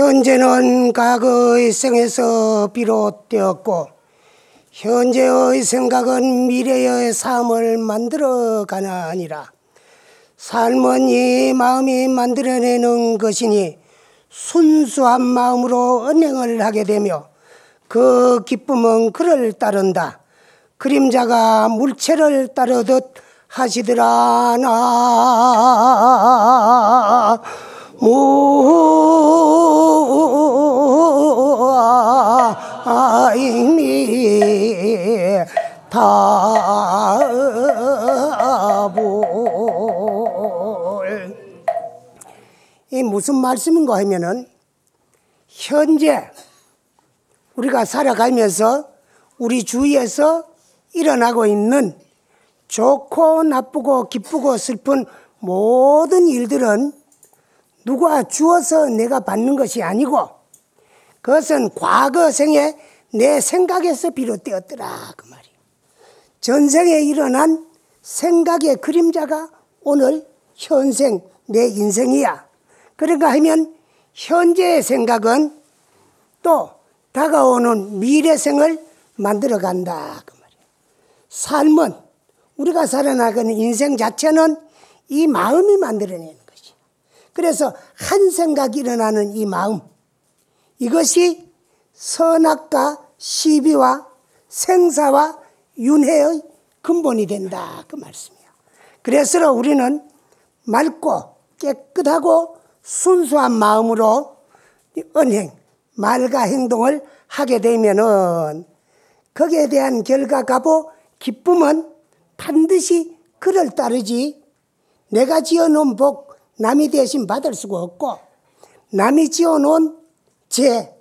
현재는 과거의 생에서 비롯되었고 현재의 생각은 미래의 삶을 만들어가나니라. 삶은 이 마음이 만들어내는 것이니 순수한 마음으로 언행을 하게 되며 그 기쁨은 그를 따른다. 그림자가 물체를 따르듯 하시더라. 나 무아이미 다볼. 이 무슨 말씀인가 하면은 현재 우리가 살아가면서 우리 주위에서 일어나고 있는 좋고 나쁘고 기쁘고 슬픈 모든 일들은 누가 주어서 내가 받는 것이 아니고 그것은 과거 생에 내 생각에서 비롯되었더라 그 말이에요. 전생에 일어난 생각의 그림자가 오늘 현생 내 인생이야. 그런가 하면 현재의 생각은 또 다가오는 미래생을 만들어간다 그 말이에요. 삶은 우리가 살아나가는 인생 자체는 이 마음이 만들어내는 것이에요. 그래서 한 생각이 일어나는 이 마음, 이것이 선악과 시비와 생사와 윤회의 근본이 된다 그 말씀이에요. 그래서 우리는 맑고 깨끗하고 순수한 마음으로 언행, 말과 행동을 하게 되면은 거기에 대한 결과가보 기쁨은 반드시 그를 따르지 내가 지어놓은 복 남이 대신 받을 수가 없고 남이 지어놓은 죄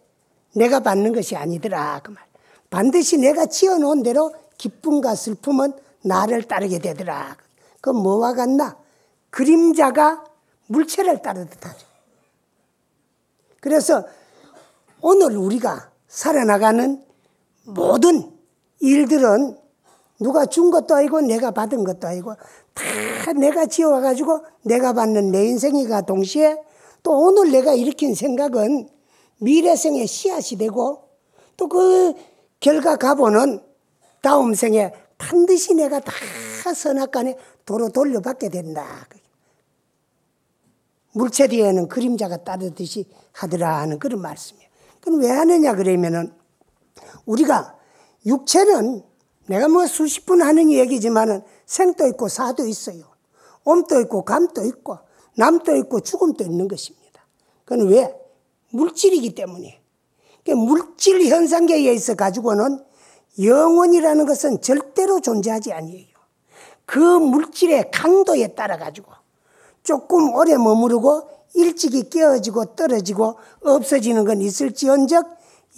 내가 받는 것이 아니더라 그 말. 반드시 내가 지어놓은 대로 기쁨과 슬픔은 나를 따르게 되더라. 그건 뭐와 같나? 그림자가 물체를 따르듯 하죠. 그래서 오늘 우리가 살아나가는 모든 일들은 누가 준 것도 아니고 내가 받은 것도 아니고 다 내가 지어와가지고 내가 받는 내 인생이가 동시에 또 오늘 내가 일으킨 생각은 미래생의 씨앗이 되고 또 그 결과 가보는 다음 생에 반드시 내가 다 선악간에 도로 돌려받게 된다. 물체 뒤에는 그림자가 따르듯이 하더라 하는 그런 말씀이에요. 그럼 왜 하느냐 그러면은 우리가 육체는 내가 뭐 수십 분 하는 얘기지만은 생도 있고 사도 있어요. 옴도 있고 감도 있고 남도 있고 죽음도 있는 것입니다. 그건 왜? 물질이기 때문에. 물질 현상계에 있어 가지고는 영혼이라는 것은 절대로 존재하지 아니에요. 그 물질의 강도에 따라 가지고 조금 오래 머무르고 일찍이 깨어지고 떨어지고 없어지는 건 있을지언정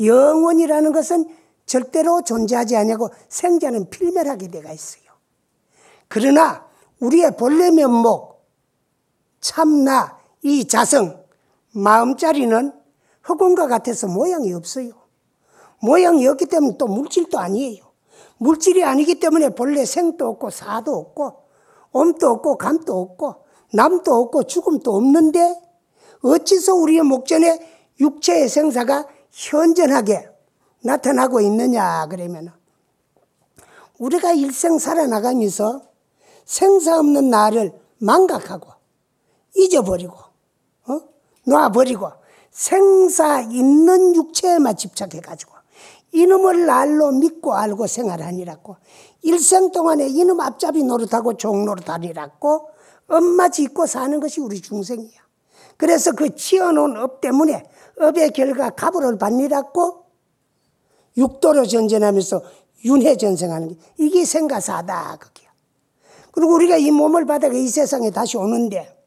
영혼이라는 것은 절대로 존재하지 아니하고 생자는 필멸하게 되어 있어요. 그러나 우리의 본래 면목 참나 이 자성 마음자리는 흑원과 같아서 모양이 없어요. 모양이 없기 때문에 또 물질도 아니에요. 물질이 아니기 때문에 본래 생도 없고 사도 없고 옴도 없고 감도 없고 남도 없고 죽음도 없는데 어찌서 우리의 목전에 육체의 생사가 현존하게 나타나고 있느냐 그러면 우리가 일생 살아나가면서 생사 없는 나를 망각하고 잊어버리고 놔버리고 생사 있는 육체에만 집착해가지고 이놈을 날로 믿고 알고 생활하니라고 일생 동안에 이놈 앞잡이 노릇하고 종 노릇하니라고 엄마 짓고 사는 것이 우리 중생이야. 그래서 그 지어놓은 업 때문에 업의 결과 가부를 받니라고 육도로 전전하면서 윤회 전생하는 게 이게 생가사다 그게야. 그리고 우리가 이 몸을 받아가 이 세상에 다시 오는데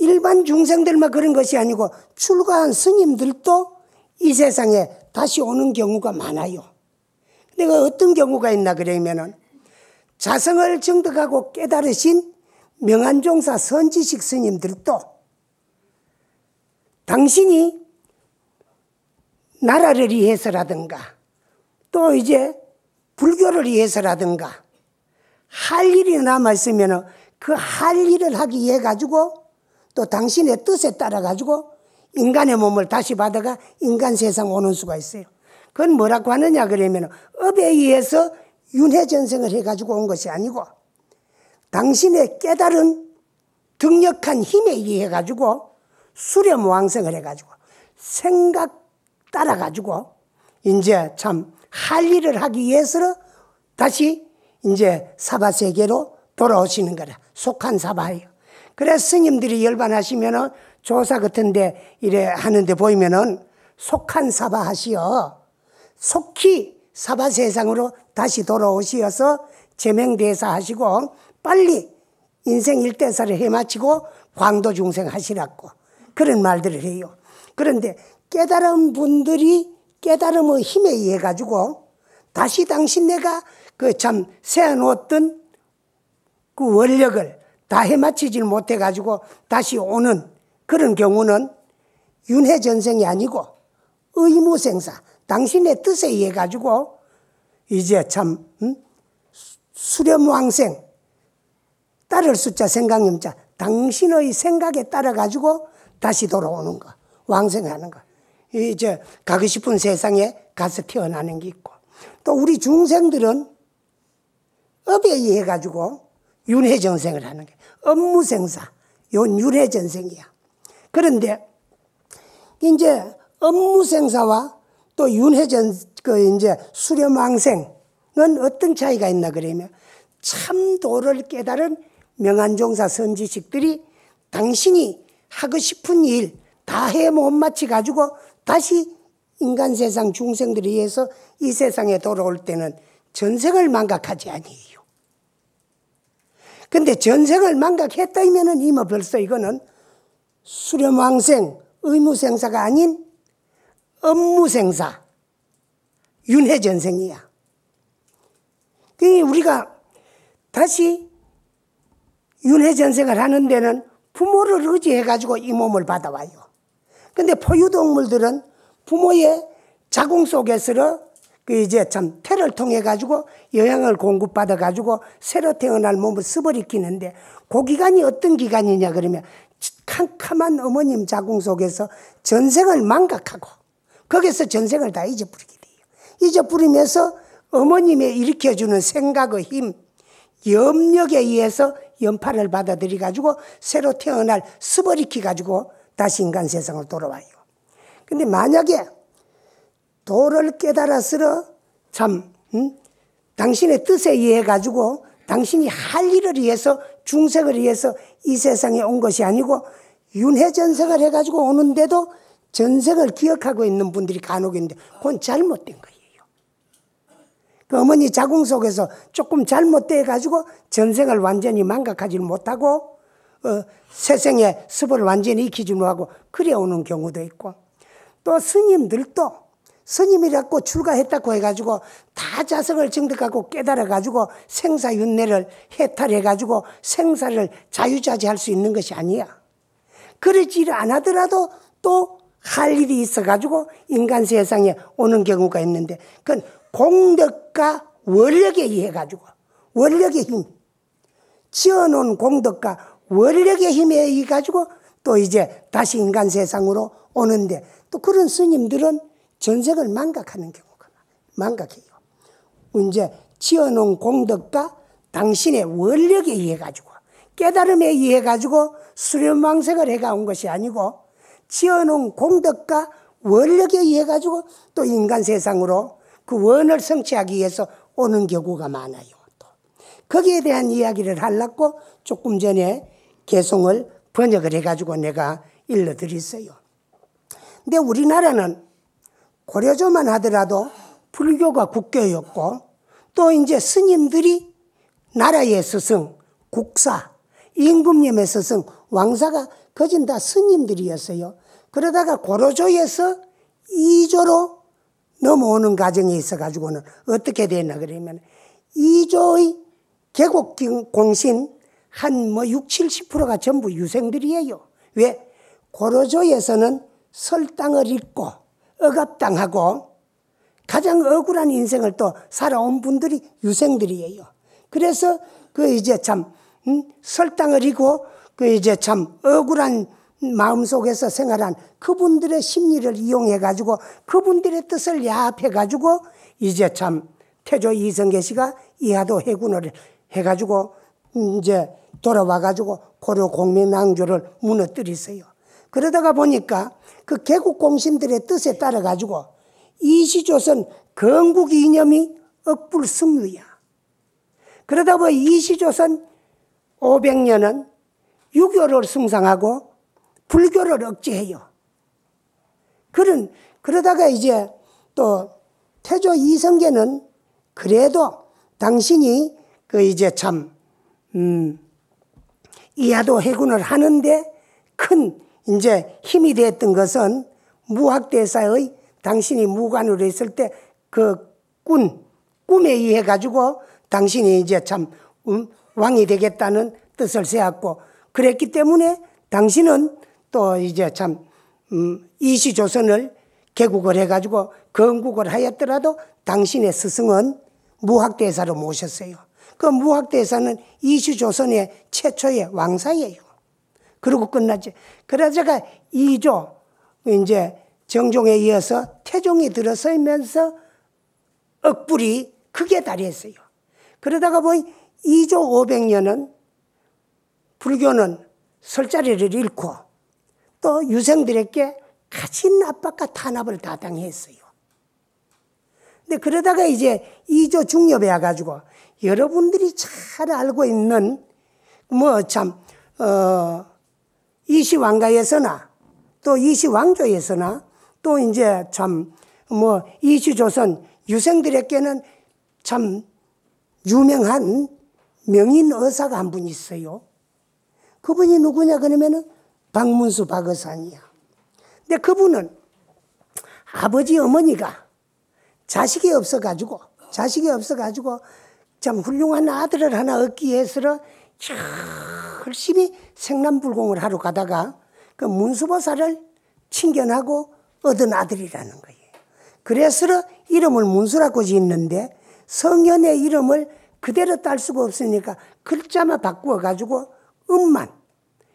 일반 중생들만 그런 것이 아니고 출가한 스님들도 이 세상에 다시 오는 경우가 많아요. 근데 어떤 경우가 있나 그러면은 자성을 정득하고 깨달으신 명안종사 선지식 스님들도 당신이 나라를 위해서라든가 또 이제 불교를 위해서라든가 할 일이 남아있으면 그 할 일을 하기 위해 가지고 또 당신의 뜻에 따라 가지고 인간의 몸을 다시 받아가 인간 세상 오는 수가 있어요. 그건 뭐라고 하느냐 그러면 업에 의해서 윤회전생을 해가지고 온 것이 아니고 당신의 깨달은 등력한 힘에 의해 가지고 수렴왕생을 해가지고 생각 따라가지고 이제 참 할 일을 하기 위해서 다시 이제 사바세계로 돌아오시는 거라. 속한 사바예요. 그래서 스님들이 열반하시면은 조사 같은데 이래 하는데 보이면은 속한 사바 하시어. 속히 사바 세상으로 다시 돌아오시어서 제명대사 하시고 빨리 인생 일대사를 해마치고 광도 중생 하시라고 그런 말들을 해요. 그런데 깨달은 분들이 깨달음의 힘에 의해 가지고 다시 당신네가 그 참 세워놓았던 그 원력을 다 해마치질 못해 가지고 다시 오는 그런 경우는 윤회전생이 아니고 의무생사 당신의 뜻에 의해 가지고 이제 참 수렴왕생 따를 숫자 생각념자 당신의 생각에 따라 가지고 다시 돌아오는 거 왕생하는 거 이제 가고 싶은 세상에 가서 태어나는 게 있고 또 우리 중생들은 업에 의해 가지고 윤회전생을 하는 게 업무생사 윤회전생이야. 그런데 이제 업무생사와 또 이제 수렴왕생은 어떤 차이가 있나 그러면 참도를 깨달은 명한종사 선지식들이 당신이 하고 싶은 일 다 해 못 마치 가지고 다시 인간 세상 중생들에 의해서 이 세상에 돌아올 때는 전생을 망각하지 아니에요. 근데 전생을 망각했다면은 이미 벌써 이거는 수렴왕생, 의무생사가 아닌 업무생사, 윤회전생이야. 그러니 우리가 다시 윤회전생을 하는 데는 부모를 의지해가지고 이 몸을 받아와요. 근데 포유동물들은 부모의 자궁 속에서 그 이제 참 태를 통해가지고 영양을 공급받아가지고 새로 태어날 몸을 습어리키는데 그 기간이 어떤 기간이냐 그러면 캄캄한 어머님 자궁 속에서 전생을 망각하고 거기서 전생을 다 잊어버리게 돼요. 잊어버리면서 어머님의 일으켜주는 생각의 힘, 염력에 의해서 연파를 받아들여가지고 새로 태어날 습어리키가지고 다시 인간 세상을 돌아와요. 근데 만약에 도를 깨달았으러 참 당신의 뜻에 의해 가지고 당신이 할 일을 위해서 중생을 위해서 이 세상에 온 것이 아니고 윤회전생을 해가지고 오는데도 전생을 기억하고 있는 분들이 간혹 있는데 그건 잘못된 거예요. 그 어머니 자궁 속에서 조금 잘못돼 가지고 전생을 완전히 망각하지 못하고 세생의 습을 완전히 익히지 못하고 그래 오는 경우도 있고 또 스님들도 스님이라고 출가했다고 해가지고 다 자성을 증득하고 깨달아가지고 생사윤회를 해탈해가지고 생사를 자유자재할 수 있는 것이 아니야. 그러지 않아더라도 또 할 일이 있어가지고 인간 세상에 오는 경우가 있는데 그건 공덕과 원력에 의해 가지고 원력의 힘 지어놓은 공덕과 원력의 힘에 의해 가지고 또 이제 다시 인간 세상으로 오는데 또 그런 스님들은 전생을 망각하는 경우가 망각해요. 이제 지어놓은 공덕과 당신의 원력에 의해 가지고 깨달음에 의해 가지고 수렴왕생을 해가 온 것이 아니고 지어놓은 공덕과 원력에 의해 가지고 또 인간 세상으로 그 원을 성취하기 위해서 오는 경우가 많아요. 또 거기에 대한 이야기를 하려고 조금 전에 개송을 번역을 해가지고 내가 일러드렸어요. 근데 우리나라는 고려조만 하더라도 불교가 국교였고 또 이제 스님들이 나라의 스승, 국사, 임금님의 스승, 왕사가 거진 다 스님들이었어요. 그러다가 고려조에서 이조로 넘어오는 과정에 있어가지고는 어떻게 됐나 그러면 이조의 개국 공신 한 60, 70%가 전부 유생들이에요. 왜? 고려조에서는 설당을 잊고 억압당하고 가장 억울한 인생을 또 살아온 분들이 유생들이에요. 그래서 그 이제 참 설당을 잊고 그 이제 참 억울한 마음속에서 생활한 그분들의 심리를 이용해가지고 그분들의 뜻을 야합해가지고 이제 참 태조 이성계 씨가 이하도 해군을 해가지고 이제 돌아와가지고 고려 공명왕조를 무너뜨렸어요. 그러다가 보니까 그 개국 공신들의 뜻에 따라가지고 이시조선 건국 이념이 억불승유야. 그러다 보니 이시조선 500년은 유교를 숭상하고 불교를 억제해요. 그러다가 이제 또 태조 이성계는 그래도 당신이 그 이제 참, 이하도 해군을 하는데 큰 이제 힘이 됐던 것은 무학대사의 당신이 무관으로 있을 때 그 꿈에 의해 가지고 당신이 이제 참 왕이 되겠다는 뜻을 세웠고 그랬기 때문에 당신은 또 이제 참 이시조선을 개국을 해가지고 건국을 하였더라도 당신의 스승은 무학대사로 모셨어요. 그 무학대사는 이시조선의 최초의 왕사예요. 그러고 끝났지. 그러다가 이조 이제 정종에 이어서 태종이 들어서면서 억불이 크게 달했어요. 그러다가 보니 이조 500년은 불교는 설 자리를 잃고 또 유생들에게 가진 압박과 탄압을 다 당했어요. 근데 그러다가 이제 이조 중엽에 와가지고 여러분들이 잘 알고 있는 뭐 참 이시왕가에서나 또 이시왕조에서나 또 이제 참 뭐 이시조선 유생들에게는 참 유명한 명인 의사가 한 분 있어요. 그분이 누구냐 그러면은 박문수 박의산이야. 근데 그분은 아버지 어머니가 자식이 없어가지고 참 훌륭한 아들을 하나 얻기 위해서 열심히 생남불공을 하러 가다가 그 문수보살을 친견하고 얻은 아들이라는 거예요. 그래서 이름을 문수라고 짓는데 성현의 이름을 그대로 딸 수가 없으니까 글자만 바꾸어가지고 음만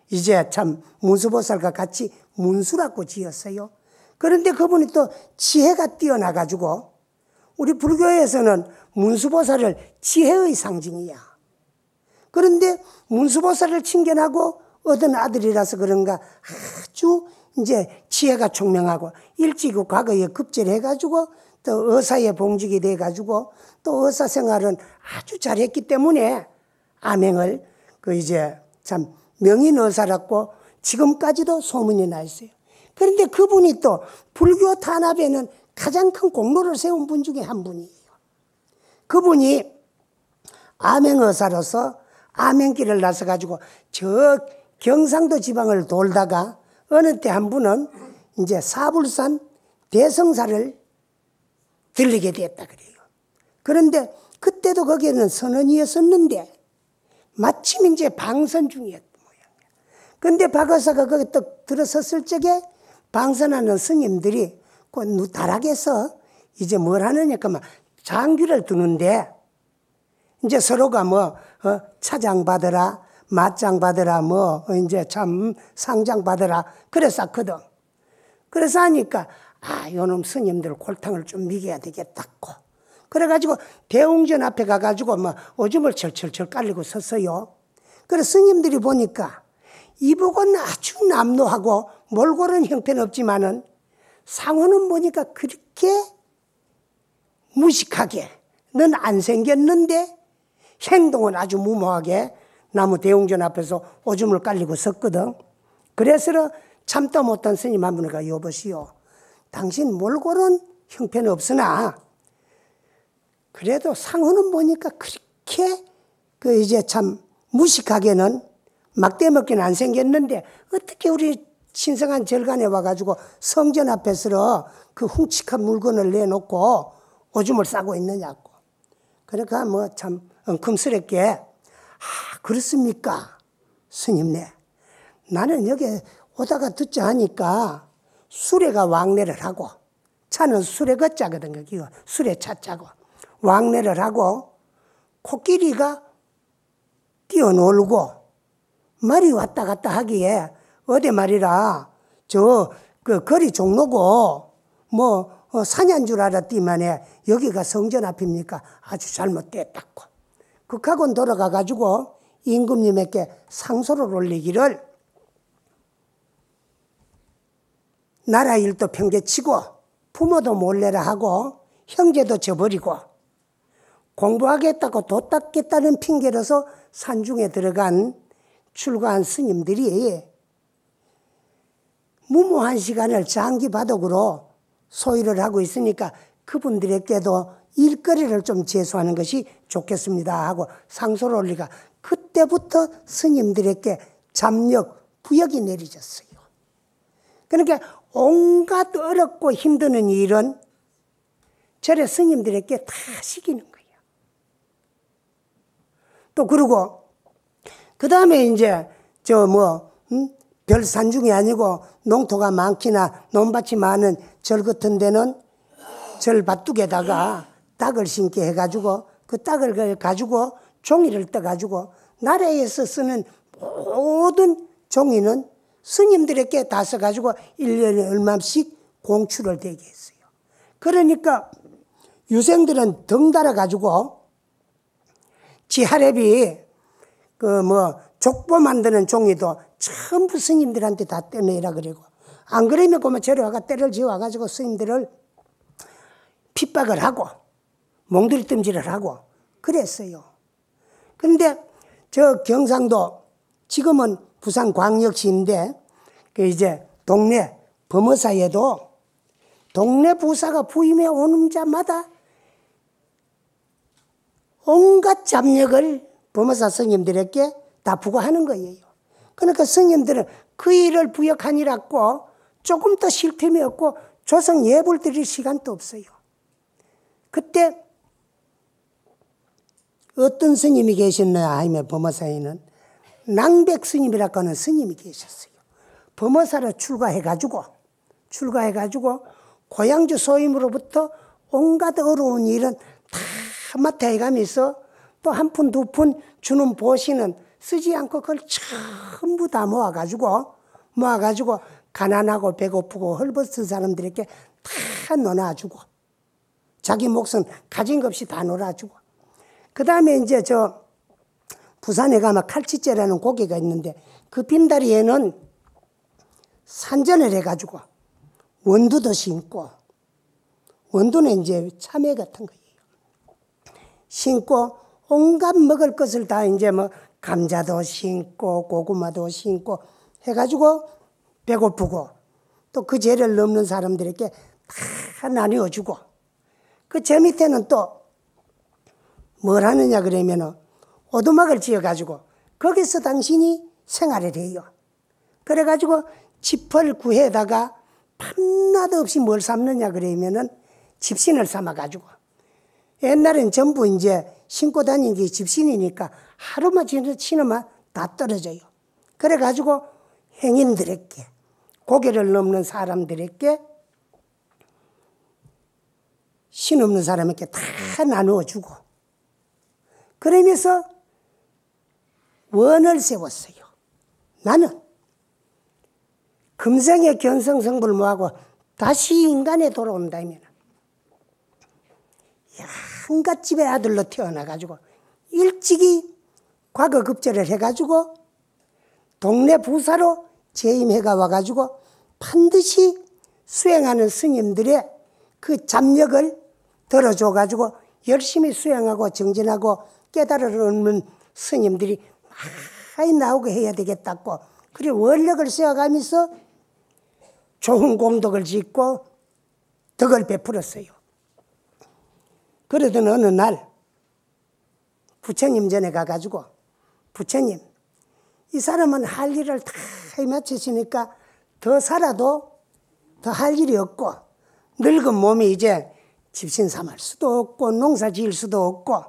이제 참 문수보살과 같이 문수라고 지었어요. 그런데 그분이 또 지혜가 뛰어나가지고 우리 불교에서는 문수보살을 지혜의 상징이야. 그런데 문수보살을 친견하고 얻은 아들이라서 그런가 아주 이제 지혜가 총명하고 일찍 과거에 급제를 해가지고 또 의사에 봉직이 돼가지고 또 의사 생활은 아주 잘했기 때문에 암행을 그 이제 참 명인 의사라고 지금까지도 소문이 나 있어요. 그런데 그분이 또 불교 탄압에는 가장 큰 공로를 세운 분 중에 한 분이에요. 그분이 암행의사로서 암행길을 나서가지고 저 경상도 지방을 돌다가 어느 때 한 분은 이제 사불산 대성사를 들리게 됐다 그래요. 그런데 그때도 거기에는 선언이었었는데 마침 이제 방선 중이었던 모양이에요. 그런데 박의사가 거기 또 들어섰을 적에 방선하는 스님들이 그 다락에서 이제 뭘 하느냐 그러면 장귀를 두는데 이제 서로가 뭐 차장 받으라 맞장 받으라 뭐 이제 참 상장 받으라 그랬었거든. 그래서 하니까 요놈 스님들 골탕을 좀 미겨야 되겠다고 그래가지고 대웅전 앞에 가가지고 뭐 오줌을 철철철 깔리고 섰어요. 그래서 스님들이 보니까 이복은 아주 남노하고 몰골은 형편은 없지만은 상호는 보니까 그렇게 무식하게 넌 안 생겼는데 행동은 아주 무모하게 나무 대웅전 앞에서 오줌을 깔리고 섰거든. 그래서 참다 못한 스님 한 분이가 여보시오. 당신 몰골은 형편은 없으나 그래도 상호는 보니까 그렇게 그 이제 참 무식하게는 막대 먹기는 안 생겼는데 어떻게 우리 신성한 절간에 와가지고 성전 앞에서 그 훔치한 물건을 내놓고 오줌을 싸고 있느냐고. 그러니까 뭐 참 엉큼스럽게 그렇습니까? 스님네. 나는 여기 오다가 듣자 하니까 수레가 왕래를 하고 차는 수레 걷자거든. 거기가 수레 차자고 왕래를 하고 코끼리가 뛰어놀고 말이 왔다 갔다 하기에 어디 말이라 그 거리 종로고 산인 줄 알았더니만에 여기가 성전 앞입니까? 아주 잘못됐다고. 극하곤 돌아가가지고 임금님에게 상소를 올리기를 나라 일도 평개치고 부모도 몰래라 하고 형제도 져버리고 공부하겠다고 도 닦겠다는 핑계로서 산중에 출가한 스님들이 무모한 시간을 장기 바둑으로 소일을 하고 있으니까 그분들에게도 일거리를 좀 제소하는 것이 좋겠습니다 하고 상소를 올리가 그때부터 스님들에게 잠력, 부역이 내려졌어요. 그러니까 온갖 어렵고 힘드는 일은 절에 스님들에게 다 시키는 거예요. 또 그러고 그 다음에 이제 별 산중이 아니고 농토가 많기나 논밭이 많은 절 같은 데는 절 밭둑에다가 닭을 심게 해가지고 그 닭을 가지고 종이를 떠가지고 나라에서 쓰는 모든 종이는 스님들에게 다 써가지고 1년에 얼마씩 공출을 되게 했어요. 그러니까 유생들은 덩달아가지고 지하랩이 족보 만드는 종이도 전부 스님들한테 다 떼내라 그러고 안 그러면 그만 저리 와가 때를 지어와가지고 스님들을 핍박을 하고 몽들이뜸질을 하고 그랬어요. 그런데 저 경상도 지금은 부산광역시인데 이제 동네 범어사에도 동네 부사가 부임해 오는 자마다 온갖 잡력을 범어사 스님들에게 다 부과하는 거예요. 그러니까 스님들은 그 일을 부역하니라고 조금 더 쉴 틈이 없고 조성 예불 드릴 시간도 없어요. 그때 어떤 스님이 계셨나 하면 범어사에는 낭백 스님이라고 하는 스님이 계셨어요. 범어사로 출가해가지고 고향주 소임으로부터 온갖 어려운 일은 다 맡아가면서 또 한 푼 두 푼 주는 보시는 쓰지 않고 그걸 전부 다 모아가지고 가난하고 배고프고 헐벗은 사람들에게 다 놀아주고 자기 몫은 가진 것 없이 다 놀아주고 그 다음에 이제 부산에 가면 칼치째라는 고개가 있는데 그 빈다리에는 산전을 해가지고 원두도 심고 원두는 이제 참외 같은 거예요. 심고 온갖 먹을 것을 다 이제 감자도 심고 고구마도 심고 해가지고 배고프고 또 그 죄를 넘는 사람들에게 다 나뉘어주고 그 제 밑에는 또 뭘 하느냐 그러면은 오두막을 지어가지고 거기서 당신이 생활을 해요. 그래가지고 집을 구해다가 밤낮 없이 뭘 삶느냐 그러면은 집신을 삼아가지고 옛날엔 전부 이제 신고 다니는 게 집신이니까 하루만 지나면 다 떨어져요. 그래가지고 행인들에게 고개를 넘는 사람들에게 신 없는 사람에게 다 나누어주고 그러면서 원을 세웠어요. 나는 금생의 견성성불 뭐하고 다시 인간에 돌아온다면 한갓집의 아들로 태어나가지고 일찍이 과거급제를 해가지고 동네 부사로 재임해가 와가지고 반드시 수행하는 스님들의 그 잡력을 들어줘가지고 열심히 수행하고 정진하고 깨달음을 얻는 스님들이 많이 나오게 해야 되겠다고 그래 원력을 세워가면서 좋은 공덕을 짓고 덕을 베풀었어요. 그러던 어느 날 부처님 전에 가가지고 부처님 이 사람은 할 일을 다 마치시니까 더 살아도 더 할 일이 없고 늙은 몸이 이제 집신 삼을 수도 없고 농사 지을 수도 없고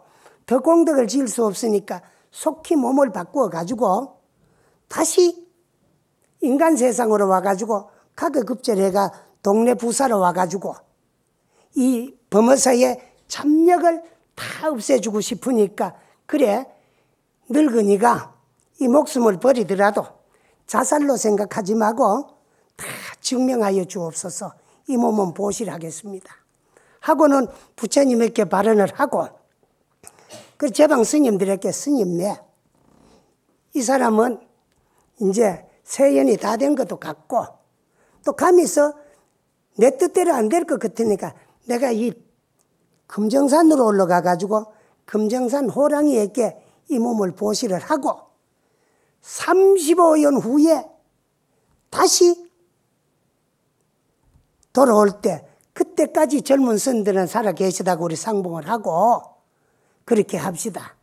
더 공덕을 지을 수 없으니까 속히 몸을 바꾸어 가지고 다시 인간 세상으로 와가지고 가거급제해가 동네 부사로 와가지고 이 범어사의 잡력을 다 없애주고 싶으니까 그래 늙은이가 이 목숨을 버리더라도 자살로 생각하지 말고 다 증명하여 주옵소서. 이 몸은 보실하겠습니다. 하고는 부처님에게 발언을 하고 그 제방 스님들에게 스님네 이 사람은 이제 세연이 다 된 것도 같고 또 가면서 내 뜻대로 안 될 것 같으니까 내가 이 금정산으로 올라가 가지고 금정산 호랑이에게 이 몸을 보시를 하고 35년 후에 다시 돌아올 때 그때까지 젊은 선들은 살아 계시다고 우리 상봉을 하고 그렇게 합시다.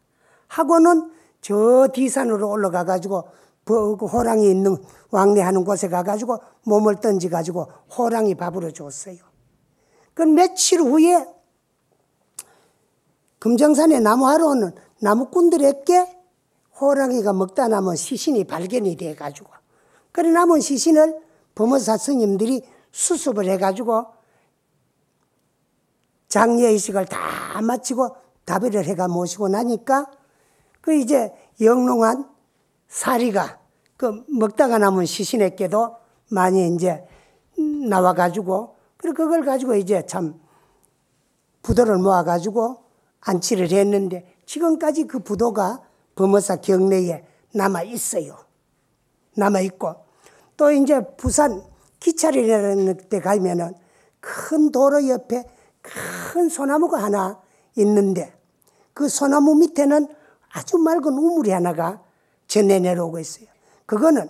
하고는 저 뒤산으로 올라가 가지고 호랑이 있는 왕래하는 곳에 가 가지고 몸을 던져 가지고 호랑이 밥으로 줬어요. 그 며칠 후에 금정산에 나무하러 오는 나무꾼들에게 호랑이가 먹다 남은 시신이 발견이 돼 가지고 그래 남은 시신을 범어사 스님들이 수습을 해 가지고 장례의식을 다 마치고 다비를 해가 모시고 나니까 그 이제 영롱한 사리가 그 먹다가 남은 시신에게도 많이 이제 나와가지고 그리고 그걸 가지고 이제 참 부도를 모아가지고 안치를 했는데 지금까지 그 부도가 범어사 경내에 남아있어요. 남아있고 또 이제 부산 기찰이라는 데 가면은 큰 도로 옆에 큰 소나무가 하나 있는데 그 소나무 밑에는 아주 맑은 우물이 하나가 전해 내려오고 있어요. 그거는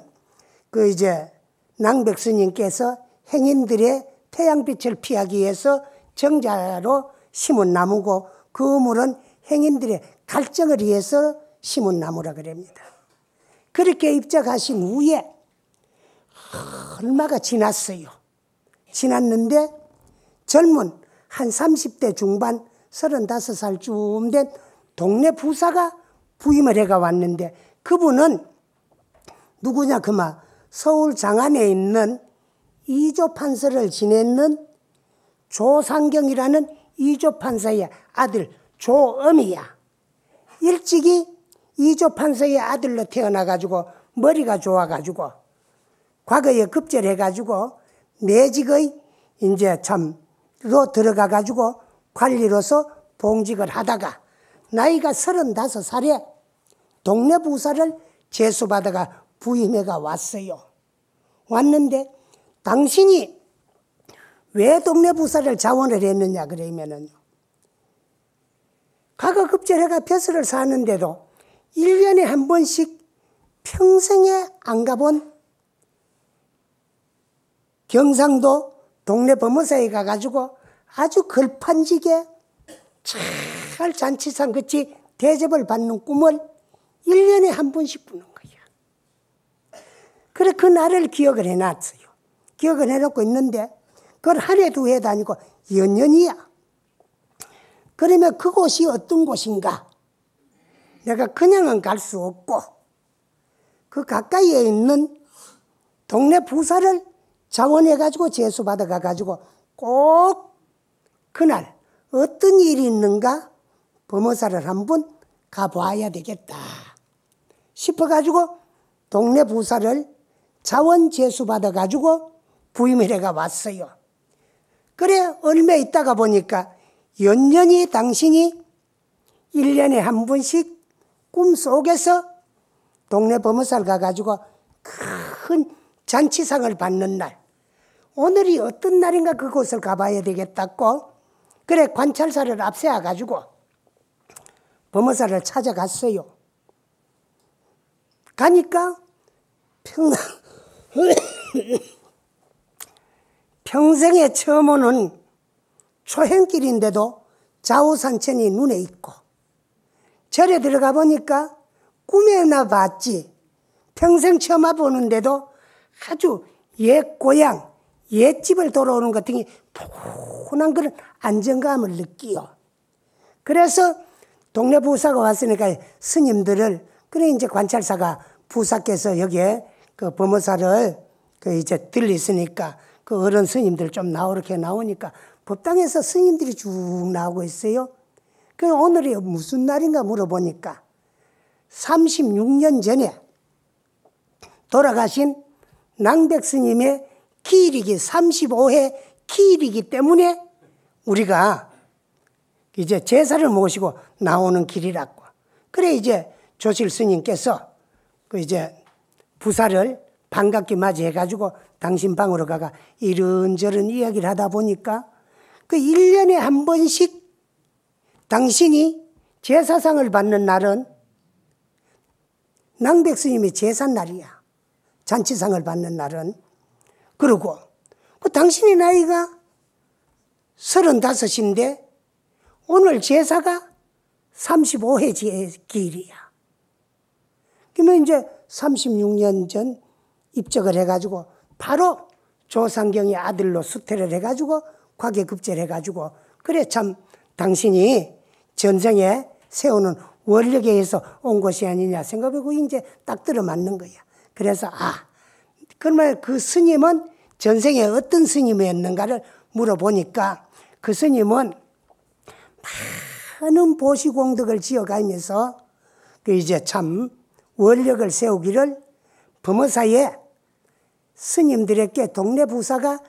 그 이제 낭백 스님께서 행인들의 태양빛을 피하기 위해서 정자로 심은 나무고 그 우물은 행인들의 갈증을 위해서 심은 나무라 그럽니다. 그렇게 입적하신 후에 얼마가 지났어요. 지났는데 젊은 한 30대 중반 35살쯤 된 동네 부사가 부임을 해가 왔는데 그분은 누구냐 그만 서울 장안에 있는 이조 판서를 지냈는 조상경이라는 이조 판서의 아들 조엄이야. 일찍이 이조 판서의 아들로 태어나가지고 머리가 좋아가지고 과거에 급절해가지고 내직의 이제 참로 들어가가지고 관리로서 봉직을 하다가 나이가 35살에 동네 부사를 제수받아가 부임해가 왔어요. 왔는데 당신이 왜 동네 부사를 자원을 했느냐 그러면은요. 과거 급절해가 벼슬을 사는데도 1년에 한 번씩 평생에 안 가본 경상도 동네 범어사에 가가지고 아주 걸판지게 잘 잔치상 같이 대접을 받는 꿈을 1년에 한 번씩 꾸는 거야. 그래 그 날을 기억을 해놨어요. 기억을 해놓고 있는데 그걸 한 해 두 해도 아니고 연년이야. 그러면 그곳이 어떤 곳인가? 내가 그냥은 갈 수 없고 그 가까이에 있는 동네 부사를 자원해가지고 제수받아가가지고 꼭 그날 어떤 일이 있는가 범어사를 한번 가봐야 되겠다 싶어가지고 동네 부사를 자원 제수받아가지고 부임을 해가 왔어요. 그래 얼마 있다가 보니까 연년이 당신이 1년에 한 번씩 꿈속에서 동네 범어사를 가가지고 큰 잔치상을 받는 날 오늘이 어떤 날인가 그곳을 가봐야 되겠다고 그래 관찰사를 앞세워가지고 범어사를 찾아갔어요. 가니까 평생에 처음 오는 초행길인데도 좌우산천이 눈에 있고 절에 들어가 보니까 꿈에나 봤지 평생 처음 와보는데도 아주 옛 고향 옛집을 돌아오는 것 같은 푸근한 그런 안정감을 느끼요. 그래서 동네 부사가 왔으니까 스님들을 그래 이제 관찰사가 부사께서 여기에 그 범어사를 그 이제 들리으니까 그 어른 스님들 좀 이렇게 나오니까 법당에서 스님들이 쭉 나오고 있어요. 그 오늘이 무슨 날인가 물어보니까 36년 전에 돌아가신 낭백 스님의 기일이기 35회 기일이기 때문에 우리가 이제 제사를 모시고 나오는 길이라고. 그래 이제 조실 스님께서 그 이제 부사를 반갑게 맞이해가지고 당신 방으로 가가 이런저런 이야기를 하다 보니까 그 1년에 한 번씩 당신이 제사상을 받는 날은 낭백 스님의 제삿날이야. 잔치상을 받는 날은. 그리고 그 당신의 나이가 35인데 오늘 제사가 35회 기일이야. 그러면 이제 36년 전 입적을 해가지고 바로 조상경의 아들로 수태를 해가지고 과계급제를 해가지고 그래 참 당신이 전생에 세우는 원력에서 온 것이 아니냐 생각하고 이제 딱 들어맞는 거야. 그래서 그러면 그 스님은 전생에 어떤 스님이었는가를 물어보니까 그 스님은 많은 보시공덕을 지어가면서 그 이제 참 원력을 세우기를 범어사에 스님들에게 동네 부사가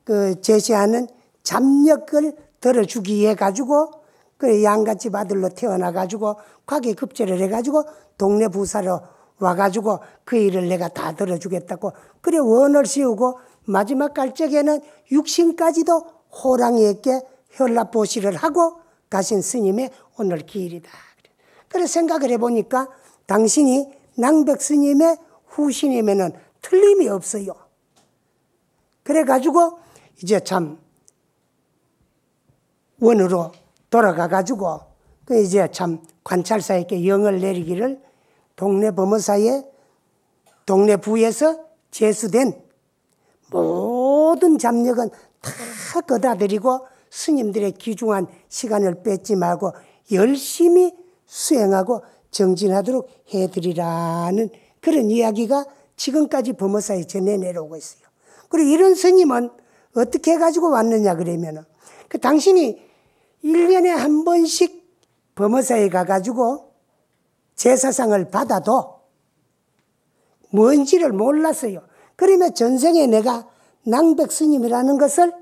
그 제시하는 잡력을 들어주기 위해 가지고 그 양갓집 아들로 태어나가지고 과계급제를 해가지고 동네 부사로 와가지고 그 일을 내가 다 들어주겠다고 그래 원을 씌우고 마지막 갈 적에는 육신까지도 호랑이에게 혈납보시를 하고 가신 스님의 오늘 기일이다. 그래 생각을 해보니까 당신이 낭백 스님의 후신이면은 틀림이 없어요. 그래가지고 이제 참 원으로 돌아가가지고 그 이제 참 관찰사에게 영을 내리기를 동네 범어사에 동네 부에서 제수된 모든 잡력은 다 걷어들이고 스님들의 귀중한 시간을 뺏지 말고 열심히 수행하고 정진하도록 해드리라는 그런 이야기가 지금까지 범어사에 전해 내려오고 있어요. 그리고 이런 스님은 어떻게 해가지고 왔느냐 그러면은 그 당신이 1년에 한 번씩 범어사에 가가지고 제사상을 받아도 뭔지를 몰랐어요. 그러면 전생에 내가 낭백 스님이라는 것을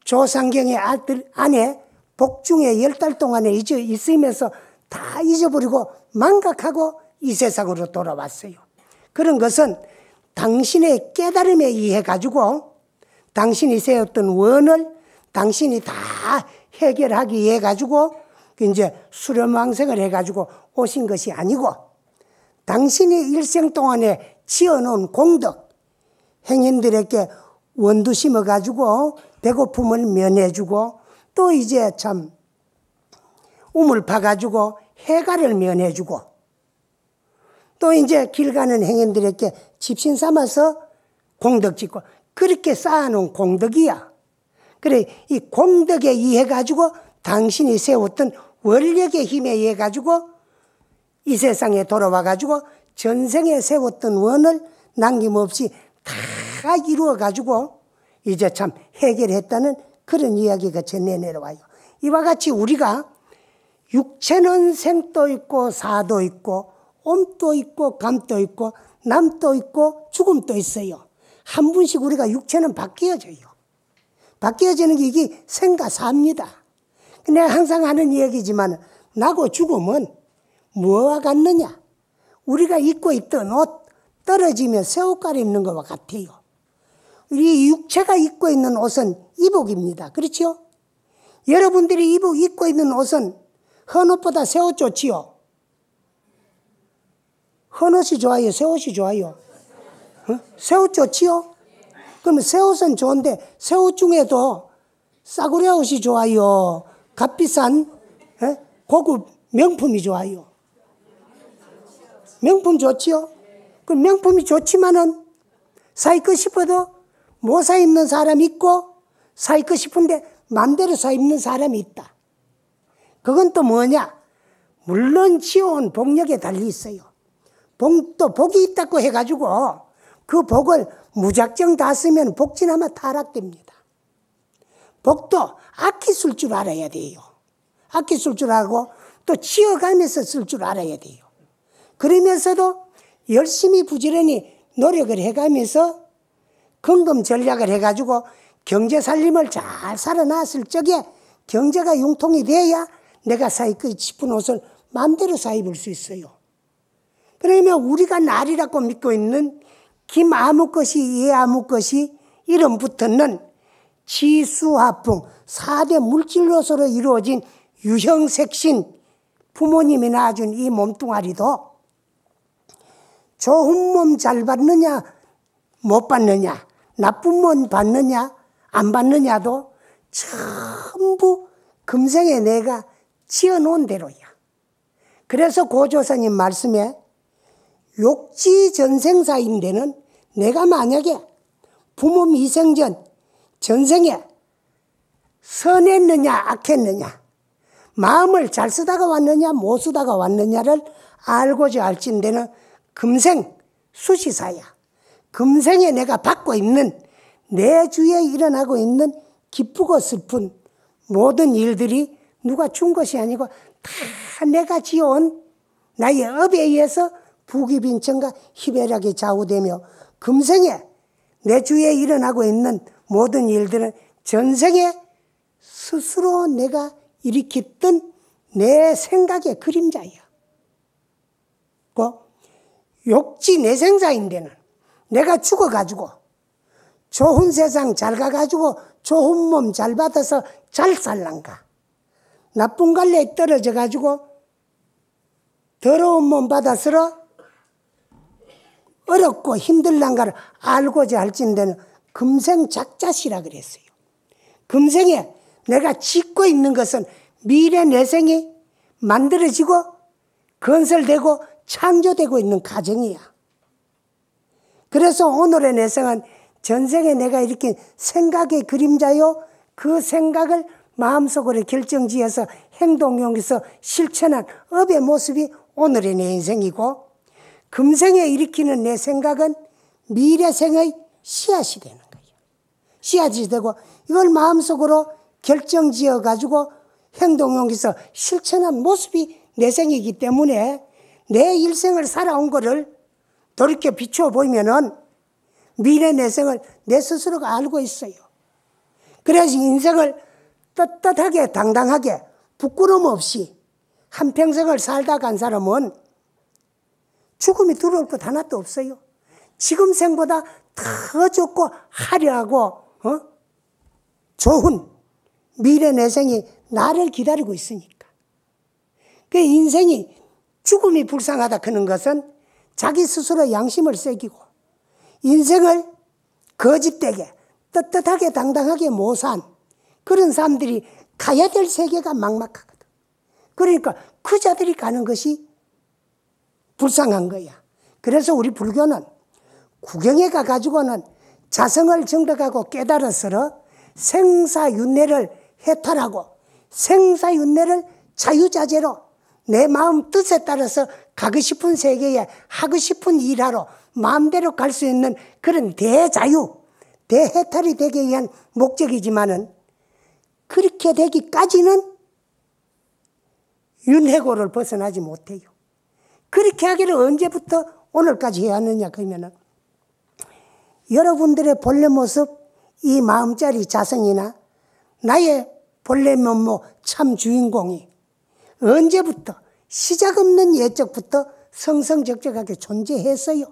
조상경의 아들 안에 복중에 10달 동안에 있으면서 다 잊어버리고 망각하고 이 세상으로 돌아왔어요. 그런 것은 당신의 깨달음에 의해 가지고 당신이 세웠던 원을 당신이 다 해결하기 위해 가지고 이제 수렴왕생을 해가지고 오신 것이 아니고 당신이 일생 동안에 지어놓은 공덕 행인들에게 원두 심어가지고 배고픔을 면해주고 또 이제 참 우물 파가지고 해가를 면해주고 또 이제 길 가는 행인들에게 집신 삼아서 공덕 짓고 그렇게 쌓아놓은 공덕이야. 그래 이 공덕에 의해 가지고 당신이 세웠던 원력의 힘에 의해 가지고 이 세상에 돌아와 가지고 전생에 세웠던 원을 남김없이 다 이루어 가지고 이제 참 해결했다는 그런 이야기가 전해 내려와요. 이와 같이 우리가 육체는 생도 있고 사도 있고 옴도 있고 감도 있고 남도 있고 죽음도 있어요. 한 분씩 우리가 육체는 바뀌어져요. 바뀌어지는 게 이게 생가사입니다. 내가 항상 하는 이야기지만 나고 죽음은 뭐와 같느냐? 우리가 입고 있던 옷 떨어지면 새 옷갈 입는 것과 같아요. 우리 육체가 입고 있는 옷은 이복입니다. 그렇죠? 여러분들이 입고 있는 옷은 헌 옷보다 새 옷 좋지요? 헌 옷이 좋아요? 새 옷이 좋아요? 새 옷 좋지요? 그러면 새 옷은 좋은데 새 옷 중에도 싸구려 옷이 좋아요? 값비싼 고급 명품이 좋아요? 명품 좋지요? 그 명품이 좋지만은 사 입고 싶어도 못 사 입는 사람이 있고 사 입고 싶은데 마음대로 사 입는 사람이 있다. 그건 또 뭐냐? 물론 지어온 복력에 달리 있어요. 또 복이 있다고 해가지고 그 복을 무작정 다 쓰면 복지나마 타락됩니다. 복도 아끼 쓸 줄 알아야 돼요. 아끼 쓸 줄 알고 또 지어가면서 쓸 줄 알아야 돼요. 그러면서도 열심히 부지런히 노력을 해가면서 근금 전략을 해가지고 경제 살림을 잘 살아났을 적에 경제가 융통이 돼야 내가 사입고 싶은 옷을 마음대로 사입을 수 있어요. 그러면 우리가 날이라고 믿고 있는 김 아무 것이 예 아무 것이 이름부터는 지수화풍 4대 물질 요소로 이루어진 유형색신 부모님이 낳아준 이 몸뚱아리도 좋은 몸 잘 받느냐 못 받느냐 나쁜 몸 받느냐 안 받느냐도 전부 금생에 내가 지어놓은 대로야. 그래서 고조사님 말씀에 욕지전생사인 데는 내가 만약에 부모 미생전 전생에 선했느냐 악했느냐 마음을 잘 쓰다가 왔느냐 못 쓰다가 왔느냐를 알고자 할진대는 금생 수시사야. 금생에 내가 받고 있는 내 주위에 일어나고 있는 기쁘고 슬픈 모든 일들이 누가 준 것이 아니고 다 내가 지어온 나의 업에 의해서 부귀빈천과 희배락에 좌우되며 금생에 내 주위에 일어나고 있는 모든 일들은 전생에 스스로 내가 일으켰던 내 생각의 그림자야. 그 욕지 내생사인 데는 내가 죽어가지고 좋은 세상 잘 가가지고 좋은 몸 잘 받아서 잘 살란가. 나쁜 갈래에 떨어져가지고 더러운 몸 받아서 어렵고 힘들란가를 알고자 할진대는 금생 작자시라 그랬어요. 금생에 내가 짓고 있는 것은 미래 내생이 만들어지고 건설되고 창조되고 있는 과정이야. 그래서 오늘의 내생은 전생에 내가 일으킨 생각의 그림자요. 그 생각을 마음속으로 결정지어서 행동용에서 실천한 업의 모습이 오늘의 내 인생이고 금생에 일으키는 내 생각은 미래생의 씨앗이 되는 거예요. 씨앗이 되고 이걸 마음속으로 결정지어 가지고 행동용에서 실천한 모습이 내 생이기 때문에 내 일생을 살아온 거를 돌이켜 비추어 보면은 미래 내생을 내 스스로가 알고 있어요. 그래서 인생을 떳떳하게 당당하게 부끄러움 없이 한평생을 살다 간 사람은 죽음이 들어올 것 하나도 없어요. 지금 생보다 더 좋고 화려하고 좋은 미래 내생이 나를 기다리고 있으니까. 그 인생이 죽음이 불쌍하다 하는 것은 자기 스스로 양심을 새기고 인생을 거짓되게 떳떳하게 당당하게 못 산 그런 사람들이 가야 될 세계가 막막하거든. 그러니까 그 자들이 가는 것이 불쌍한 거야. 그래서 우리 불교는 구경에 가가지고는 자성을 정득하고 깨달아서 생사윤회를 해탈하고 생사윤회를 자유자재로 내 마음 뜻에 따라서 가고 싶은 세계에 하고 싶은 일하러 마음대로 갈 수 있는 그런 대자유, 대해탈이 되기 위한 목적이지만은 그렇게 되기까지는 윤회고를 벗어나지 못해요. 그렇게 하기를 언제부터 오늘까지 해왔느냐 그러면은 여러분들의 본래 모습, 이 마음짜리 자성이나 나의 본래 면모 참 주인공이 언제부터 시작 없는 예적부터 성성적적하게 존재했어요.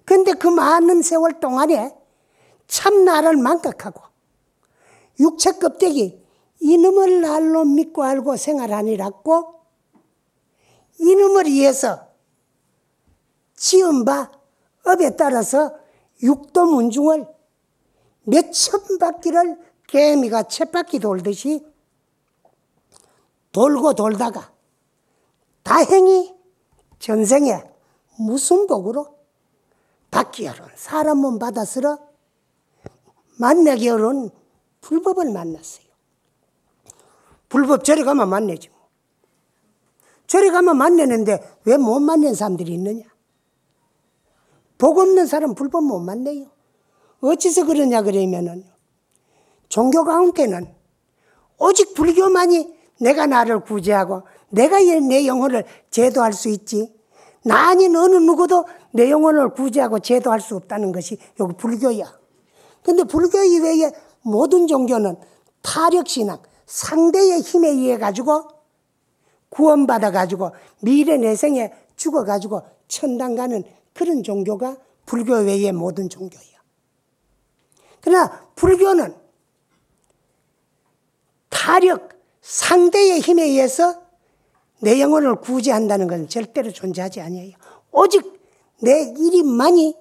그런데 그 많은 세월 동안에 참 나를 망각하고 육체 껍데기 이놈을 날로 믿고 알고 생활하니라고 이놈을 위해서 지은 바 업에 따라서 육도문중을 몇천 바퀴를 개미가 쳇바퀴 돌듯이 돌고 돌다가 다행히 전생에 무슨 복으로 바퀴어른 사람 몸 받아서 만나기 어려운 불법을 만났어요. 불법 저리 가면 만나지 뭐. 저리 가면 만나는데 왜 못 만난 사람들이 있느냐. 복 없는 사람 불법 못 만나요. 어째서 그러냐 그러면은 종교 가운데는 오직 불교만이 내가 나를 구제하고 내가 내 영혼을 제도할 수 있지 나 아닌 어느 누구도 내 영혼을 구제하고 제도할 수 없다는 것이 여기 불교야. 근데 불교 이외에 모든 종교는 타력신앙, 상대의 힘에 의해 가지고 구원받아 가지고 미래 내생에 죽어 가지고 천당 가는 그런 종교가 불교 외의 모든 종교야. 그러나 불교는 타력, 상대의 힘에 의해서 내 영혼을 구제한다는 것은 절대로 존재하지 아니에요. 오직 내 일인만이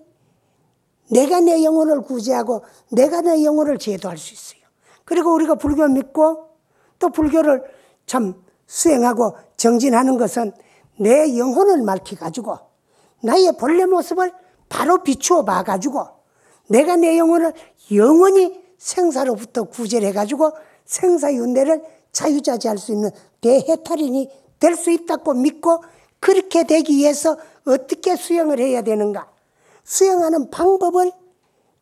내가 내 영혼을 구제하고 내가 내 영혼을 제도할 수 있어요. 그리고 우리가 불교 믿고 또 불교를 참 수행하고 정진하는 것은 내 영혼을 밝혀가지고 나의 본래 모습을 바로 비추어 봐가지고 내가 내 영혼을 영원히 생사로부터 구제를 해가지고 생사윤회를 자유자재할 수 있는 대해탈인이 될 수 있다고 믿고 그렇게 되기 위해서 어떻게 수행을 해야 되는가? 수행하는 방법을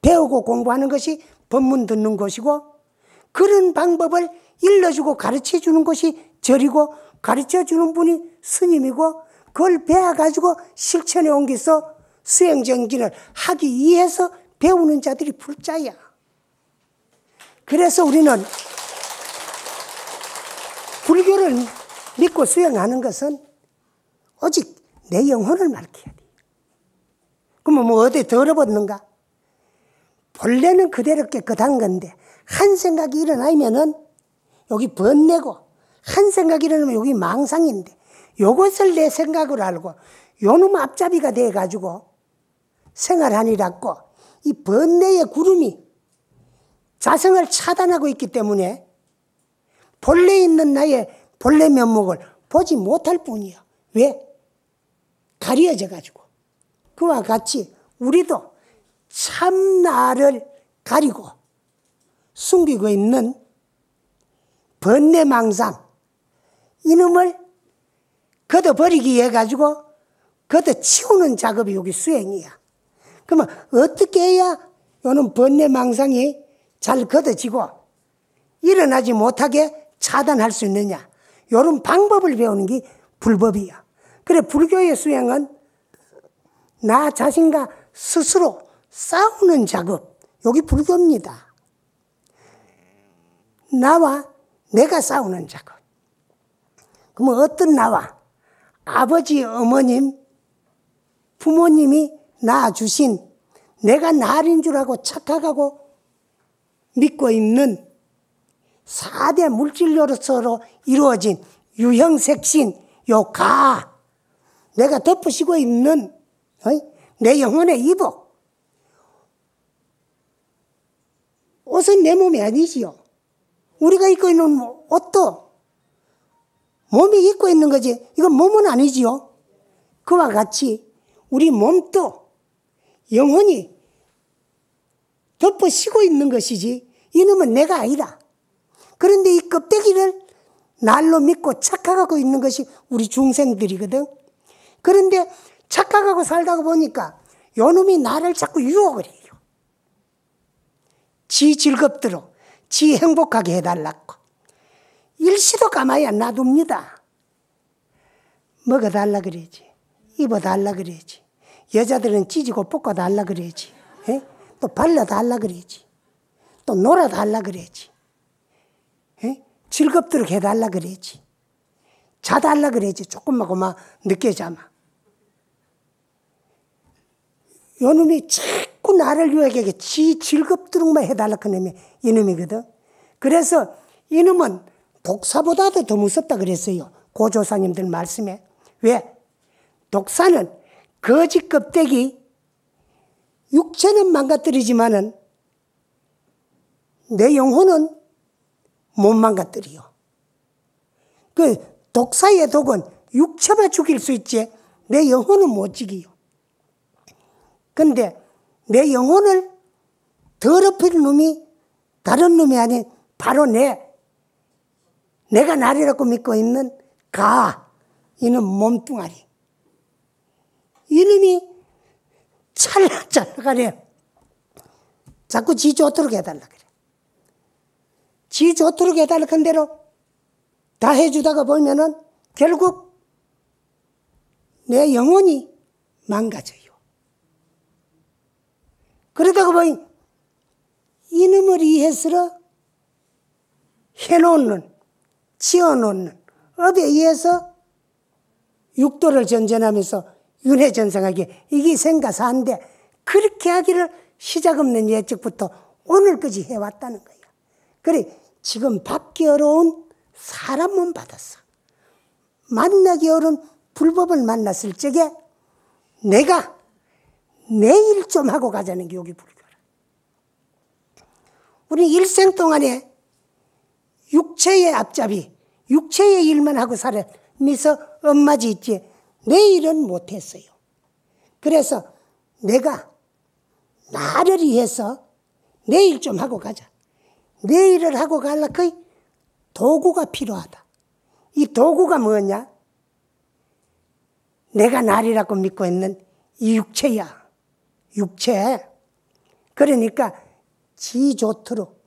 배우고 공부하는 것이 법문 듣는 것이고 그런 방법을 일러주고 가르쳐주는 것이 절이고 가르쳐주는 분이 스님이고 그걸 배워가지고 실천에 옮겨서 수행정진을 하기 위해서 배우는 자들이 불자야. 그래서 우리는 불교를 믿고 수행하는 것은 오직 내 영혼을 밝혀야 돼. 그러면 뭐 어디 더러웠는가? 본래는 그대로 깨끗한 건데 한 생각이 일어나면은 여기 번뇌고 한 생각이 일어나면 여기 망상인데 요것을 내 생각으로 알고 요놈 앞잡이가 돼가지고 생활하니라고 이 번뇌의 구름이 자성을 차단하고 있기 때문에 본래 있는 나의 본래 면목을 보지 못할 뿐이야. 왜? 가려져 가지고. 그와 같이 우리도 참 나를 가리고 숨기고 있는 번뇌망상 이놈을 걷어버리기 위해 가지고 걷어치우는 작업이 여기 수행이야. 그러면 어떻게 해야 요는 번뇌망상이 잘 걷어지고 일어나지 못하게 차단할 수 있느냐? 요런 방법을 배우는 게 불법이야. 그래 불교의 수행은 나 자신과 스스로 싸우는 작업, 여기 불교입니다. 나와 내가 싸우는 작업. 그러면 어떤 나와 아버지, 어머님, 부모님이 낳아주신 내가 나인 줄 알고 착각하고 믿고 있는 4대 물질로서로 이루어진 유형색신, 요 가, 내가 덮으시고 있는 내 영혼의 이복. 옷은 내 몸이 아니지요. 우리가 입고 있는 옷도 몸이 입고 있는 거지. 이건 몸은 아니지요. 그와 같이 우리 몸도 영혼이 덮어씌고 있는 것이지 이놈은 내가 아니다. 그런데 이 껍데기를 날로 믿고 착각하고 있는 것이 우리 중생들이거든. 그런데 착각하고 살다가 보니까 요놈이 나를 자꾸 유혹을 해요. 지 즐겁도록, 지 행복하게 해달라고. 일시도 가만히 안 놔둡니다. 먹어달라 그래야지. 입어달라 그래야지. 여자들은 찢고 볶아달라 그래야지. 또 발라달라 그래야지. 또 놀아달라 그래야지. 즐겁도록 해달라 그래야지. 자달라 그래야지. 조금만 그만 늦게 자마. 요놈이 자꾸 나를 유혹하게 지 즐겁도록만 해달라 그 놈이 이놈이거든. 그래서 이놈은 독사보다도 더 무섭다 그랬어요. 고조사님들 말씀에. 왜? 독사는 거짓 껍데기 육체는 망가뜨리지만은 내 영혼은 못 망가뜨려. 그 독사의 독은 육체만 죽일 수 있지 내 영혼은 못 죽이요. 근데 내 영혼을 더럽힐 놈이 다른 놈이 아닌 바로 내가 나리라고 믿고 있는 이놈 몸뚱아리. 이놈이 찰나찰나가래. 자꾸 지 좋도록 해달라 그래. 지 좋도록 해달라 한 대로 다 해주다가 보면은 결국 내 영혼이 망가져요. 그러다가 보니 이놈을 위해서 해놓는, 지어놓는 업에 의해서 육도를 전전하면서 윤회전생하게 이게 생가사인데 그렇게 하기를 시작 없는 예측부터 오늘까지 해왔다는 거야. 그래 지금 받기 어려운 사람 몸 받았어. 만나기 어려운 불법을 만났을 적에 내가 내일 좀 하고 가자는 게 여기 불교라. 우리 일생 동안에 육체의 앞잡이, 육체의 일만 하고 살면서 엄마지 있지 내일은 못했어요. 그래서 내가 나를 위해서 내일 좀 하고 가자. 내일을 하고 가려고 도구가 필요하다. 이 도구가 뭐냐? 내가 날이라고 믿고 있는 이 육체야. 육체. 그러니까 지 좋도록,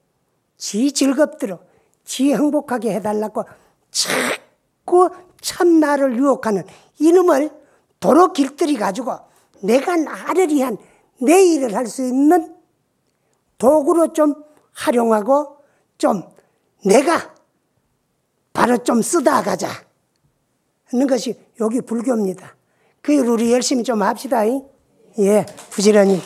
지 즐겁도록, 지 행복하게 해달라고 자꾸 참 나를 유혹하는 이놈을 도로 길들이 가지고 내가 나를 위한 내 일을 할 수 있는 도구로 좀 활용하고 좀 내가 바로 좀 쓰다 가자 하는 것이 여기 불교입니다. 그 우리 열심히 좀 합시다. 예, 부지런히.